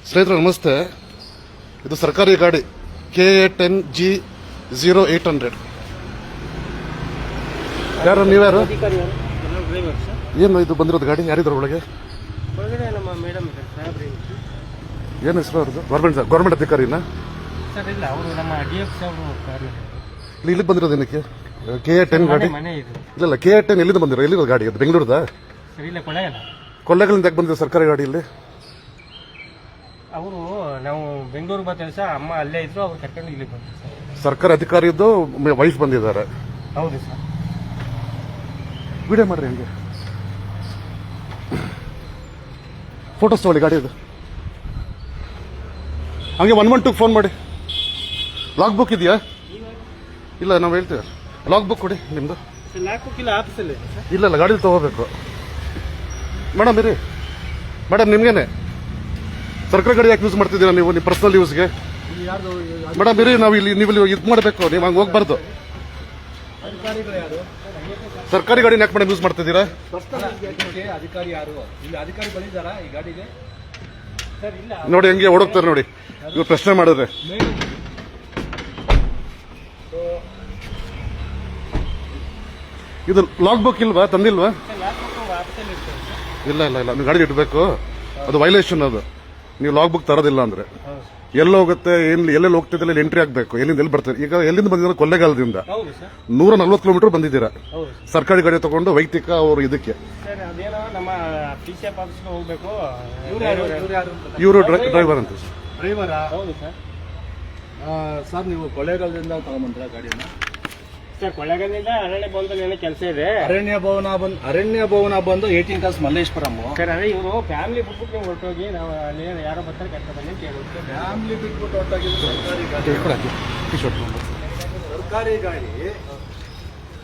ಸ್ನೇಹಿತರೆ ನಮಸ್ತೆ. ಇದು ಸರ್ಕಾರಿ ಗಾಡಿ KA10G0800. ಯಾರು ನೀವ್ಯಾರು? ಏನು ಇದು ಬಂದಿರೋದು ಗಾಡಿ? ಯಾರಿದ್ರು ಒಳಗೆ? ಏನು ಹೆಸರು ಅವ್ರದ್ದು? ಗೌರ್ಮೆಂಟ್ ಅಧಿಕಾರಿನ? ಇಲ್ಲಿಗೆ ಬಂದಿರೋದು ಏನಕ್ಕೆ? KA10 ಗಾಡಿ? ಇಲ್ಲ KA10 ಎಲ್ಲಿಂದ ಬಂದಿರೋ? ಎಲ್ಲಿರೋದು ಗಾಡಿ? ಅದು ಬೆಂಗಳೂರದ? ಕೊಳ್ಳೇಗಾಲದಿಂದ ಯಾಕೆ ಬಂದಿದೆ ಸರ್ಕಾರಿ ಗಾಡಿ ಇಲ್ಲಿ? ಅವರು ನಾವು ಬೆಂಗಳೂರು ಬರ್ತೇವೆ ಸರ್, ಅಮ್ಮ ಅಲ್ಲೇ ಇದ್ರು, ಅವ್ರು ಕರ್ಕೊಂಡು ಇಲ್ಲಿ ಬಂದ್ರು ಸರ್. ಸರ್ಕಾರಿ ಅಧಿಕಾರಿದ್ದು ವೈಫ್ ಬಂದಿದ್ದಾರೆ. ಹೌದು ಸರ್. ವಿಡಿಯೋ ಮಾಡ್ರಿ, ಹಂಗೆ ಫೋಟೋಸ್ ತಗೊಳ್ಳಿ ಗಾಡಿದು. ಹಂಗೆ 112 ಫೋನ್ ಮಾಡಿ. ಲಾಗ್ ಬುಕ್ ಇದೆಯಾ? ಇಲ್ಲ, ನಾವು ಹೇಳ್ತೀವಿ. ಲಾಗ್ ಬುಕ್ ಕೊಡಿ ನಿಮ್ದು. ಆಫೀಸಲ್ಲಿ ಇಲ್ಲ ಗಾಡಿ ತಗೋಬೇಕು ಮೇಡಮ್. ಇರಿ ಮೇಡಮ್, ನಿಮ್ಗೇನೆ ಸರ್ಕಾರಿ ಗಾಡಿ ಯಾಕೆ ಯೂಸ್ ಮಾಡ್ತಿದ್ದೀರಾ ನೀವು? ನಿಮ್ಮ ಪರ್ಸನಲ್ ಯೂಸ್ಗೆ ಮೇಡಮ್. ಇರಿ, ನಾವು ಇಲ್ಲಿ ನೀವು ಇಲ್ಲಿ ಇದು ಮಾಡಬೇಕು, ನೀವು ಹಂಗೆ ಹೋಗ್ಬಾರ್ದು. ಸರ್ಕಾರಿ ಗಾಡಿ ಯಾಕೆ ಮೇಡಮ್ ಯೂಸ್ ಮಾಡ್ತಿದ್ದೀರಾ? ನೋಡಿ ಹೆಂಗೆ ಓಡೋಗ್ತಾರೆ ನೋಡಿ, ಇವ್ರು ಪ್ರಶ್ನೆ ಮಾಡಿದ್ರೆ. ಇದು ಲಾಗ್ ಬುಕ್ ಇಲ್ವಾ? ತಂದಿಲ್ವಾ? ಇಲ್ಲ ನೀವು ಗಾಡಿ ಇಡಬೇಕು, ಅದು ವೈಲೇಷನ್. ಅದು ನೀವು ಲಾಗ್ ಬುಕ್ ತರೋದಿಲ್ಲ ಅಂದ್ರೆ ಎಲ್ಲಿ ಹೋಗುತ್ತೆ, ಎಲ್ಲೆಲ್ಲಿ ಹೋಗ್ತಿದ್ದಲ್ಲಿ ಎಂಟ್ರಿ ಆಗ್ಬೇಕು, ಎಲ್ಲಿಂದ ಎಲ್ಲಿ ಬರ್ತಾರೆ. ಈಗ ಎಲ್ಲಿಂದ ಬಂದಿದ್ದೀರಾ? ಕೊಳ್ಳೇಗಾಲದಿಂದ 140 ಕಿಲೋಮೀಟರ್ ಬಂದಿದ್ದೀರಾ ಸರ್ಕಾರಿ ಗಾಡಿ ತಗೊಂಡು ವೈಯಕ್ತಿಕ ಅವರು ಇದಕ್ಕೆ. ಇವರು ಡ್ರೈವರ್ ಅಂತ. ಸರ್, ನೀವು ಕೊಳ್ಳೇಗಾಲದಿಂದ ತಗೊಂಡ್ಬಂದ್ರ ಗಾಡಿನ? ಸರ್, ಕೊಳ್ಳೇಗಾಲದಿಂದ ಅರಣ್ಯ ಭವನದಲ್ಲಿ ಕೆಲಸ ಇದೆ. ಅರಣ್ಯ ಭವನ ಬಂದು 18 ಕ್ರಾಸ್ ಮಲ್ಲೇಶ್ವರಂ. ಸರ್, ಅದೇ ಇವರು ಫ್ಯಾಮಿಲಿ ಬಿಟ್ಬಿಟ್ಟು ಹೊರಟೋಗಿ ನಾವು ಅಲ್ಲಿ ಯಾರೋ ಬರ್ತಾರೆ ಕರ್ಕೊಂಡು ಬನ್ನಿ ಕೇಳುತ್ತೆ. ಫ್ಯಾಮಿಲಿ ಬಿಟ್ಬಿಟ್ಟು ಹೊರಟಾಗಿದ್ದು ಸರ್ಕಾರಿ ಗಾಡಿ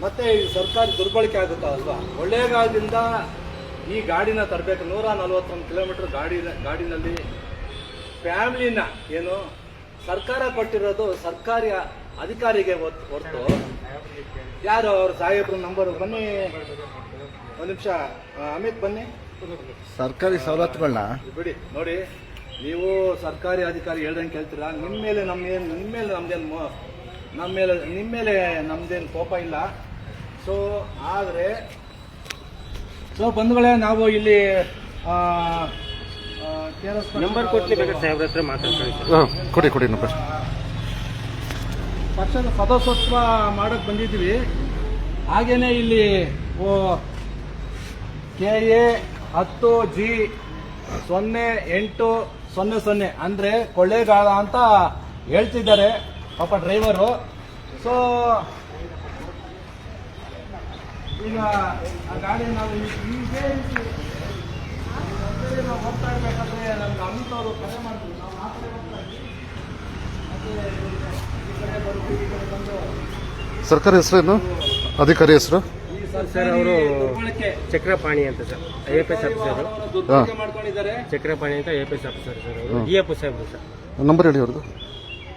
ಮತ್ತೆ ಈ ಸರ್ಕಾರಿ ದುರ್ಬಳಕೆ ಆಗುತ್ತಾ ಅಲ್ವಾ? ಕೊಳ್ಳೇಗಾಲದಿಂದ ಈ ಗಾಡಿನ ತರಬೇಕು. 141 ಕಿಲೋಮೀಟರ್ ಗಾಡಿನಲ್ಲಿ ಫ್ಯಾಮಿಲಿನ ಏನು ಸರ್ಕಾರ ಕೊಟ್ಟಿರೋದು ಸರ್ಕಾರಿ ಅಧಿಕಾರಿಗೆ ಹೊರತು ಯಾರು ಅವ್ರ ಸಾಹೇಬ್ರ ನಂಬರ್ ಬನ್ನಿ, ಒಂದು ನಿಮಿಷ. ಅಮಿತ್ ಬನ್ನಿ. ಸರ್ಕಾರಿ ಸವಲತ್ತುಗಳನ್ನ ಬಿಡಿ. ನೋಡಿ, ನೀವು ಸರ್ಕಾರಿ ಅಧಿಕಾರಿ ಹೇಳ್ದಂಗೆ ಕೇಳ್ತೀರಾ. ನಿಮ್ಮ ಮೇಲೆ ನಮ್ದೇನು ಕೋಪ ಇಲ್ಲ. ಸೊ ಬಂಧುಗಳೇ, ನಾವು ಇಲ್ಲಿ ನಂಬರ್ ಕೊಡ್ಲಿಕ್ಕೆ ಸಾಹೇಬ್ರ ಹತ್ರ ಮಾತಾಡ್ಕೊಳ್ಳಿ. ಕೊಡಿ ನಂಬರ್. ಪಕ್ಷದ ಸದಸ್ಯತ್ವ ಮಾಡಕ್ ಬಂದಿದ್ವಿ. ಹಾಗೇನೆ ಇಲ್ಲಿ KA10G0800 ಅಂದ್ರೆ ಕೊಳ್ಳೇಗಾಲ ಅಂತ ಹೇಳ್ತಿದ್ದಾರೆ ಪಾಪ ಡ್ರೈವರು. ಸೊ ಈಗ ಆ ಗಾಡಿ ನಾವು ನಾವು ಹೋಗ್ತಾ ಇರ್ಬೇಕಾದ್ರೆ ನಮ್ಗೆ ಅಮಿತ್ ಅವರು ಕರೆ ಮಾಡಿದ್ರು. ನಾವು ಆ ಕಡೆ ಹೋಗ್ತಾ ಇದ್ವಿ. ಸರ್ಕಾರಿ ಹೆಸರೇನು? ಅಧಿಕಾರಿ ಹೆಸರು? ಸರ್, ಅವರು ಚಕ್ರಪಾಣಿ ಅಂತ ಸರ್, IFS ಆಫೀಸರ್. ಚಕ್ರಪಾಣಿ ಅಂತ IFS ಆಫೀಸರ್ ಸರ್. ಅವರು DF ಸಾಹೇಬ್ರು ಸರ್. ನಂಬರ್ ಹೇಳಿ ಅವ್ರದ್ದು.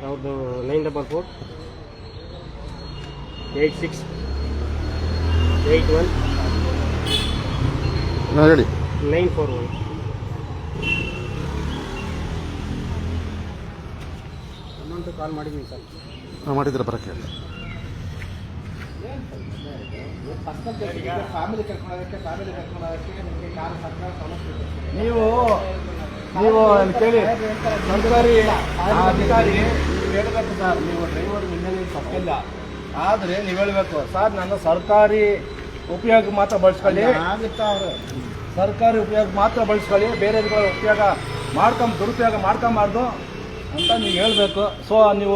ಅವ್ರದ್ದು 9448681 ಹೇಳಿ. 941. ಕಾಲ್ ಮಾಡಿದ್ದೀನಿ ಸರ್. ಮಾಡಿದ್ರೆ ಬರಕ್ಕೆ ನೀವು ಕೇಳಿ. ಸರ್ಕಾರಿ ಅಧಿಕಾರಿ ನೀವು ಹೇಳ್ಬೇಕು ಸರ್. ನೀವು ಡ್ರೈವರ್ ನಿನ್ನಲ್ಲಿ ತಪ್ಪಿಲ್ಲ, ಆದ್ರೆ ನೀವು ಹೇಳ್ಬೇಕು ಸರ್, ನನ್ನ ಸರ್ಕಾರಿ ಉಪಯೋಗ ಮಾತ್ರ ಬಳಸ್ಕೊಳ್ಳಿ, ಸರ್ಕಾರಿ ಉಪಯೋಗ ಮಾತ್ರ ಬಳಸ್ಕೊಳ್ಳಿ, ಬೇರೆಗಳ ಉಪಯೋಗ ದುರುಪಯೋಗ ಮಾಡ್ಕೊಂಬಾರ್ದು ಅಂತ ನೀವು ಹೇಳ್ಬೇಕು. ಸೊ ನೀವು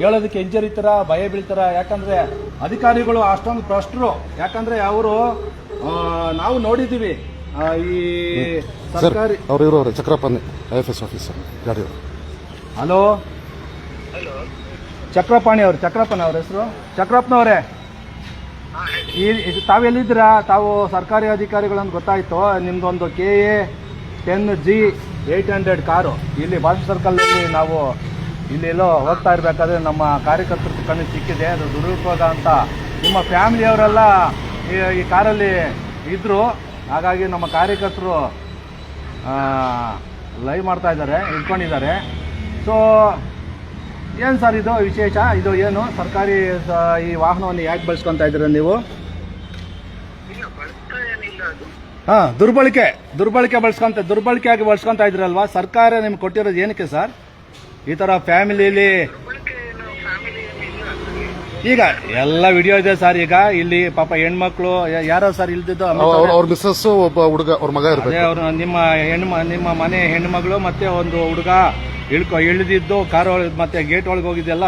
ಹೇಳೋದಕ್ಕೆ ಹಿಂಜರಿತೀರ, ಭಯ ಬೀಳ್ತೀರ. ಯಾಕಂದ್ರೆ ಅಧಿಕಾರಿಗಳು ಅಷ್ಟೊಂದು ಭ್ರಷ್ಟರು. ಯಾಕಂದ್ರೆ ಅವರು ನಾವು ನೋಡಿದ್ದೀವಿ ಈ ಸರ್ಕಾರಿ. ಅವರು ಚಕ್ರಪಾಣಿ IFS ಆಫೀಸರ್ ಗಾಡಿ. ಹಲೋ, ಚಕ್ರಪಾಣಿ ಅವ್ರ ಹೆಸರು ಚಕ್ರಪ್ಪನವರೇ. ತಾವೆಲ್ಲಿದ್ದೀರಾ? ತಾವು ಸರ್ಕಾರಿ ಅಧಿಕಾರಿಗಳಂತ ಗೊತ್ತಾಯ್ತು. ನಿಮ್ದೊಂದು KA10G800 ಕಾರು ಇಲ್ಲಿ ಬಾಷ್ ಸರ್ಕಲ್ನಲ್ಲಿ ನಾವು ಇಲ್ಲೆಲ್ಲೋ ಹೋಗ್ತಾ ಇರಬೇಕಾದ್ರೆ ನಮ್ಮ ಕಾರ್ಯಕರ್ತರ ಕಣ್ಣು ಸಿಕ್ಕಿದೆ. ಅದು ದುರುಪಯೋಗ ಅಂತ ನಿಮ್ಮ ಫ್ಯಾಮಿಲಿಯವರೆಲ್ಲ ಈ ಕಾರಲ್ಲಿ ಇದ್ರು. ಹಾಗಾಗಿ ನಮ್ಮ ಕಾರ್ಯಕರ್ತರು ಲೈವ್ ಮಾಡ್ತಾ ಇದ್ದಾರೆ, ಇಟ್ಕೊಂಡಿದ್ದಾರೆ. ಸೊ ಏನು ಸರ್ ಇದು ವಿಶೇಷ? ಇದು ಏನು ಸರ್ಕಾರಿ ಈ ವಾಹನವನ್ನು ಯಾಕೆ ಬಳಸ್ಕೊತಾ ಇದ್ದೀರಾ ನೀವು? ಹಾಂ, ದುರ್ಬಳಕೆಯಾಗಿ ಬಳಸ್ಕೊತಾ ಇದ್ರಲ್ವಾ? ಸರ್ಕಾರ ನಿಮ್ಗೆ ಕೊಟ್ಟಿರೋದು ಏನಕ್ಕೆ ಸರ್? ಈ ಥರ ಫ್ಯಾಮಿಲಿಲಿ ಈಗ ಎಲ್ಲ ವಿಡಿಯೋ ಇದೆ ಸರ್. ಈಗ ಇಲ್ಲಿ ಪಾಪ ಹೆಣ್ಮಕ್ಳು ಯಾರೋ ಸರ್ ಇಲ್ದಿದ್ದು ಅವ್ರ ಮಿಸ್ಸಸ್ ಒಬ್ಬ ಹುಡುಗ ಅವ್ರ ಮಗ ಇರ್ಬೇಕು. ಅವ್ರು ನಿಮ್ಮ ಮನೆ ಹೆಣ್ಮಗಳು ಮತ್ತೆ ಒಂದು ಹುಡುಗ ಇಳಿದಿದ್ದು ಕಾರ್ ಒಳಗೆ ಮತ್ತೆ ಗೇಟ್ ಒಳಗೆ ಹೋಗಿದ್ದೆಲ್ಲ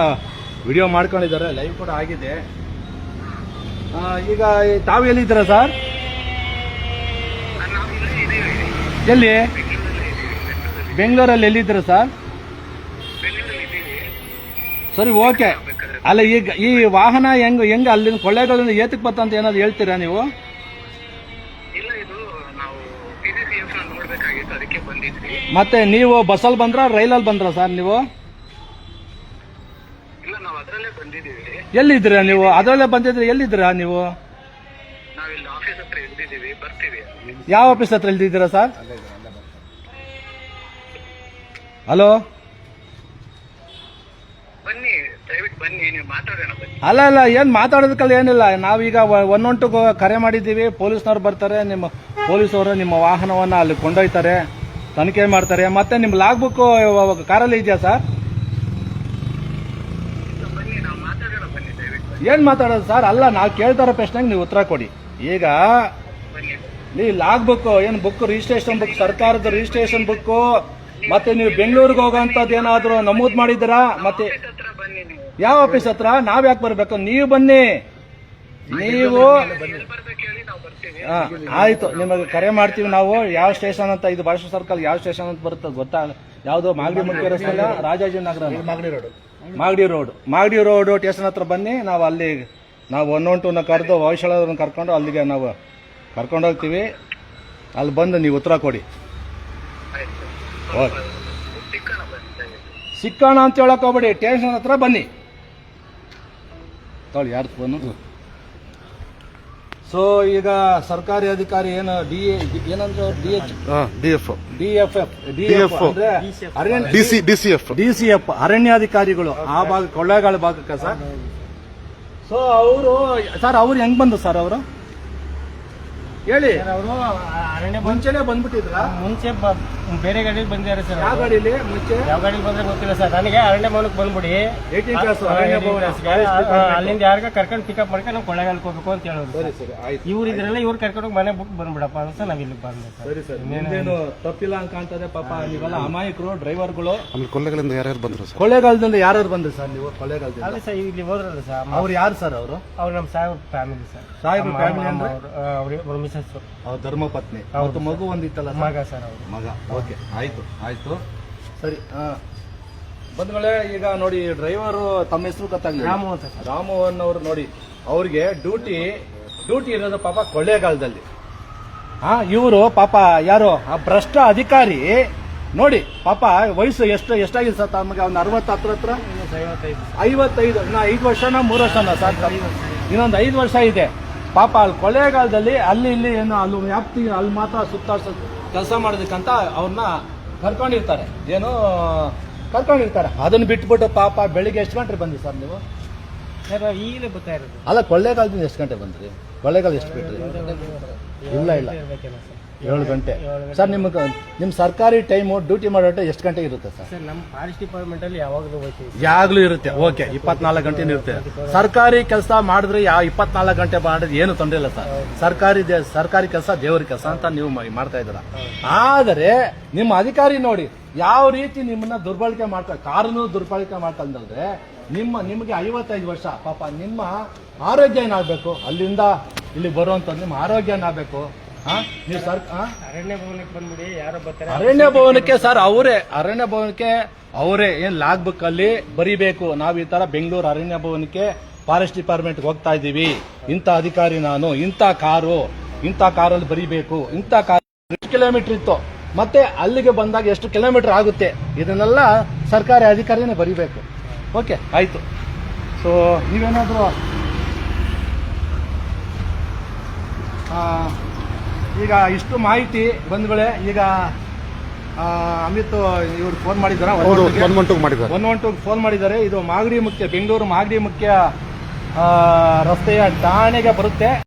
ವಿಡಿಯೋ ಮಾಡ್ಕೊಂಡಿದ್ದಾರೆ, ಲೈವ್ ಕೂಡ ಆಗಿದೆ. ಈಗ ತಾವು ಎಲ್ಲಿದ್ದೀರಾ ಸರ್? ಎಲ್ಲಿ? ಬೆಂಗಳೂರಲ್ಲಿ ಎಲ್ಲಿದ್ದೀರಾ ಸರ್? ಸರಿ, ಓಕೆ. ಅಲ್ಲ, ಈಗ ಈ ವಾಹನ ಹೆಂಗ ಅಲ್ಲಿನ ಕೊಳ್ಳೆಗಳಿಂದ ಏತಕ್ಕೆ ಬರ್ತಂತ ಏನಾದ್ರು ಹೇಳ್ತೀರಾ ನೀವು? ಮತ್ತೆ ನೀವು ಬಸ್ಸಲ್ಲಿ ಬಂದ್ರ ರೈಲಲ್ಲಿ ಬಂದ್ರ ಸರ್ ನೀವು? ಎಲ್ಲಿದ್ದೀರಾ ನೀವು? ಅದರಲ್ಲೇ ಬಂದಿದ್ರೆ ಎಲ್ಲಿದ್ದೀರಾ ನೀವು? ಯಾವ ಆಫೀಸ್ ಹತ್ರ ಇಲ್ದಿದ್ದೀರಾ ಸರ್? ಹಲೋ, ಅಲ್ಲ ಏನ್ ಮಾತಾಡೋದಕ್ಕಲ್ಲ, ಏನಿಲ್ಲ. ನಾವೀಗ 112 ಕರೆ ಮಾಡಿದ್ದೀವಿ, ಪೊಲೀಸ್ನವ್ರು ಬರ್ತಾರೆ, ನಿಮ್ಮ ಪೊಲೀಸವರು ನಿಮ್ಮ ವಾಹನವನ್ನ ಅಲ್ಲಿ ಕೊಂಡೊಯ್ತಾರೆ, ತನಿಖೆ ಮಾಡ್ತಾರೆ. ಮತ್ತೆ ನಿಮ್ ಲಾಗ್ ಬುಕ್ ಕಾರಲ್ಲಿ ಇದೆಯಾ ಸರ್? ಏನ್ ಮಾತಾಡೋದು ಸರ್? ಅಲ್ಲ, ನಾವು ಕೇಳ್ತಾರ ಪ್ರಶ್ನೆಗೆ ನೀವು ಉತ್ತರ ಕೊಡಿ. ಈಗ ಈ ಲಾಗ್ ಬುಕ್ ಏನ್ ಬುಕ್, ರಿಜಿಸ್ಟ್ರೇಷನ್ ಬುಕ್, ಸರ್ಕಾರದ ರಿಜಿಸ್ಟ್ರೇಷನ್ ಬುಕ್, ಮತ್ತೆ ನೀವು ಬೆಂಗಳೂರಿಗೆ ಹೋಗೋಂಥದ್ದು ಏನಾದ್ರು ನಮೂದ್ ಮಾಡಿದ್ದೀರಾ? ಮತ್ತೆ ಯಾವ ಆಫೀಸ್ ಹತ್ರ? ನಾವ್ ಯಾಕೆ ಬರ್ಬೇಕು? ನೀವು ಬನ್ನಿ. ನೀವು ಆಯ್ತು, ನಿಮಗೆ ಕರೆ ಮಾಡ್ತೀವಿ ನಾವು. ಯಾವ ಸ್ಟೇಷನ್ ಅಂತ, ಇದು ಭಾಷಾ ಸರ್ಕಲ್ ಯಾವ ಸ್ಟೇಷನ್ ಅಂತ ಬರುತ್ತೆ ಗೊತ್ತಾ? ಯಾವ್ದು? ಮಾಗಡಿ ಮುಖ್ಯ ರಸ್ತೆ ಅಲ್ಲ, ರಾಜಾಜಿನಗರ, ಮಾಗಡಿ ರೋಡ್ ಸ್ಟೇಷನ್ ಹತ್ರ ಬನ್ನಿ. ನಾವು ಅಲ್ಲಿ 112 ಕರೆದು ವೈಶಾಲವ್ರನ್ನ ಕರ್ಕೊಂಡು ಅಲ್ಲಿಗೆ ನಾವು ಕರ್ಕೊಂಡು ಹೋಗ್ತೀವಿ. ಅಲ್ಲಿ ಬಂದು ನೀವು ಉತ್ತರ ಕೊಡಿ. ಓಕೆ, ಸಿಕ್ಕೋಣ ಅಂತ ಹೇಳಕ್ ಹೋಗ್ಬೇಡಿ, ಸ್ಟೇಷನ್ ಹತ್ರ ಬನ್ನಿ. ತೊಳಿ ಯಾರ್ದು ಫೋನು? ಸೊ ಈಗ ಸರ್ಕಾರಿ ಅಧಿಕಾರಿ ಏನು ಏನಂದ್ರೆ DCF ಅರಣ್ಯಾಧಿಕಾರಿಗಳು ಆ ಭಾಗ, ಕೊಳ್ಳೇಗಾಲ ಭಾಗಕ್ಕೆ ಸರ್. ಸೊ ಅವರು ಸರ್, ಅವ್ರು ಹೆಂಗ್ ಬಂದು ಸರ್? ಅವರು ಹೇಳಿ. ಅವರು ಅರಣ್ಯ ಮುಂಚೆನೆ ಬಂದ್ಬಿಟ್ಟಿದ್ರ? ಮುಂಚೆ ಬೇರೆ ಗಾಡಿಯಲ್ಲಿ ಬಂದಿದ್ದಾರೆ ಸರ್. ಯಾವ ಗಾಡಿಲಿ ಮುಂಚೆ? ಯಾವ ಗಾಡಿಲಿ ಬಂದ್ರೆ ಗೊತ್ತಿಲ್ಲ ಸರ್. ನನಗೆ ಅರಣ್ಯ ಭವನಕ್ಕೆ ಬಂದ್ಬಿಡಿ, 18 ಕ್ಲಾಸ್ ಅಲ್ಲಿಂದ ಯಾರಿಗ ಕರ್ಕೊಂಡು ಪಿಕಪ್ ಮಾಡ್ಕೊಂಡು ನಾವು ಕೊಳ್ಳೇಗಾಲಕ್ಕೆ ಹೋಗ್ಬೇಕು ಅಂತ ಹೇಳೋದು. ಸರಿ ಸರಿ, ಆಯ್ತು. ಇವ್ರು ಇದ್ರೆಲ್ಲ ಇವ್ರು ಕರ್ಕೊಂಡು ಹೋಗಿ ಮನೆ ಬುಕ್ ಬಂದ್ಬಿಡಪ್ಪ ಅಂತ ನಾವ್ ಇಲ್ಲಿಗೆ ಬಂದೆ ಸರ್. ಸರಿ ಸರಿ, ನಿಮ್ದೇನು ತಪ್ಪಿಲ್ಲ ಅಂತ ಕಾಣ್ತದೆ. ಪಾಪ ನೀವೆಲ್ಲ ಅಮಾಯಕರು, ಡ್ರೈವರ್ಗಳು. ಆಮೇಲೆ ಕೊಳ್ಳೆಗಳಿಂದ ಯಾರ್ಯಾರು ಬಂದ್ರು ಸರ್? ಕೊಳ್ಳೇಗಾಲದಿಂದ ಯಾರು ಬಂದ್ರಿ ಸರ್ ನೀವು? ಕೊಳ್ಳೇಗಾಲದಿಂದ ಅದೇ ಸರ್, ಇಲ್ಲಿ ಹೋದ್ರಲ್ಲ ಸರ್. ಅವ್ರು ಯಾರು ಸರ್? ಅವರು ನಮ್ಮ Saheb family sir. Saheb family ಅಂದ್ರೆ ಅವ್ರ ಮಿಸಸ್, ಅವ್ರ ಧರ್ಮಪತ್ನಿ, ಅವ್ರದ್ದು ಮಗು ಒಂದಿತ್ತಲ್ಲ ಸರ್? ಮಗ ಸರ್, ಅವರು ಮಗ. ಓಕೆ, ಆಯ್ತು ಸರಿ. ಬಂದ್ಮೇಲೆ ಈಗ ನೋಡಿ, ಡ್ರೈವರು ತಮ್ಮ ಹೆಸರು ಗೊತ್ತಾಗ್ಲಿಲ್ಲ. ರಾಮು ಅಂತ ಸರ್. ರಾಮೋಹನ್ ಅವರು ನೋಡಿ, ಅವ್ರಿಗೆ ಡ್ಯೂಟಿ ಇರೋದು ಪಾಪ ಕೊಳ್ಳೇಗಾಲದಲ್ಲಿ. ಇವರು ಪಾಪ ಯಾರು ಆ ಭ್ರಷ್ಟ ಅಧಿಕಾರಿ ನೋಡಿ, ಪಾಪ ವಯಸ್ಸು ಎಷ್ಟಾಗಿದೆ ಸರ್ ತಮಗೆ? ಒಂದು 60 ಹತ್ರ 55. ಇನ್ನ 5 ವರ್ಷನ 3 ವರ್ಷನ ಸರ್? ಇನ್ನೊಂದು 5 ವರ್ಷ ಇದೆ. ಪಾಪ ಅಲ್ಲಿ ಕೊಳ್ಳೇಗಾಲದಲ್ಲಿ ಅಲ್ಲಿ ಇಲ್ಲಿ ಏನು ಅಲ್ಲಿ ವ್ಯಾಪ್ತಿ ಅಲ್ಲಿ ಮಾತ್ರ ಸುತ್ತಾಡ್ಸ ಕೆಲಸ ಮಾಡೋದಕ್ಕಂತ ಅವ್ರನ್ನ ಕರ್ಕೊಂಡಿರ್ತಾರೆ. ಅದನ್ನ ಬಿಟ್ಬಿಟ್ಟು ಪಾಪ ಬೆಳಿಗ್ಗೆ ಎಷ್ಟು ಗಂಟೆ ಬಂದ್ರಿ ಸರ್ ನೀವು? ಈಗಲೇ ಗೊತ್ತಾ ಇರೋದು. ಅಲ್ಲ, ಕೊಳ್ಳೇಗಾಲದಿಂದ ಎಷ್ಟು ಗಂಟೆ ಬಂದ್ರಿ? ಕೊಳ್ಳೇಗಾಲ ಎಷ್ಟು ಬಿಟ್ರಿ? ಇಲ್ಲ 7 ಗಂಟೆ ಸರ್. ನಿಮ್ ಸರ್ಕಾರಿ ಟೈಮ್ ಡ್ಯೂಟಿ ಮಾಡೋ ಎಷ್ಟು ಗಂಟೆಗೆ ಇರುತ್ತೆ ಸರ್? ಸರ್, ನಮ್ಮ ಫಾರೆಸ್ಟ್ ಡಿಪಾರ್ಟ್ಮೆಂಟ್ ಅಲ್ಲಿ ಯಾವಾಗಲೂ ಯಾವಾಗಲೂ ಇರುತ್ತೆ. ಓಕೆ, 24 ಗಂಟೆ ಇರುತ್ತೆ. ಸರ್ಕಾರಿ ಕೆಲಸ ಮಾಡಿದ್ರೆ 24 ಗಂಟೆ ಮಾಡಿದ್ರೆ ಏನು ತೊಂದರೆ ಇಲ್ಲ ಸರ್. ಸರ್ಕಾರಿ ಕೆಲಸ ದೇವರ ಕೆಲಸ ಅಂತ ನೀವು ಮಾಡ್ತಾ ಇದ್ದೀರ. ಆದರೆ ನಿಮ್ಮ ಅಧಿಕಾರಿ ನೋಡಿ ಯಾವ ರೀತಿ ನಿಮ್ಮನ್ನ ದುರ್ಬಳಕೆ ಕಾರನ್ನು ದುರ್ಬಳಕೆ ಮಾಡ್ಕೊಂಡ್ರೆ ನಿಮಗೆ 55 ವರ್ಷ. ಪಾಪ ನಿಮ್ಮ ಆರೋಗ್ಯ ಏನಾಗಬೇಕು? ಅಲ್ಲಿಂದ ಇಲ್ಲಿ ಬರುವಂತ ನಿಮ್ಮ ಆರೋಗ್ಯ ಏನಾಗಬೇಕು? ನೀವು ಅರಣ್ಯ ಭವನಕ್ಕೆ ಬಂದ್ಬಿಡಿ, ಯಾರೋ ಬರ್ತಾರೆ. ಅರಣ್ಯ ಭವನಕ್ಕೆ ಸರ್, ಅವರೇ ಏನ್ ಲಾಗ್ ಬುಕ್ ಅಲ್ಲಿ ಬರಿಬೇಕು. ನಾವು ಈ ತರ ಬೆಂಗಳೂರು ಅರಣ್ಯ ಭವನಕ್ಕೆ ಫಾರೆಸ್ಟ್ ಡಿಪಾರ್ಟ್ಮೆಂಟ್ ಹೋಗ್ತಾ ಇದ್ದೀವಿ, ಇಂಥ ಅಧಿಕಾರಿ ನಾನು, ಇಂಥ ಕಾರಲ್ಲಿ ಬರಿಬೇಕು, ಇಂಥ ಕಾರ್ ಎಷ್ಟು ಕಿಲೋಮೀಟರ್ ಇತ್ತು, ಮತ್ತೆ ಅಲ್ಲಿಗೆ ಬಂದಾಗ ಎಷ್ಟು ಕಿಲೋಮೀಟರ್ ಆಗುತ್ತೆ, ಇದನ್ನೆಲ್ಲ ಸರ್ಕಾರಿ ಅಧಿಕಾರಿನೇ ಬರಿಬೇಕು. ಓಕೆ, ಆಯ್ತು. ಸೊ ನೀವೇನಾದರೂ ಈಗ ಇಷ್ಟು ಮಾಹಿತಿ ಬಂಧುಗಳೇ, ಈಗ ಅಮಿತ್ ಇವ್ರು ಫೋನ್ ಮಾಡಿದಾರ ಹೌದು 112 ಮಾಡಿದ್ದಾರೆ. 112 ಫೋನ್ ಮಾಡಿದ್ದಾರೆ. ಇದು ಮಾಗಡಿ ಮುಖ್ಯ, ಬೆಂಗಳೂರು ಮಾಗಡಿ ಮುಖ್ಯ ರಸ್ತೆಯ ಠಾಣೆಗೆ ಬರುತ್ತೆ.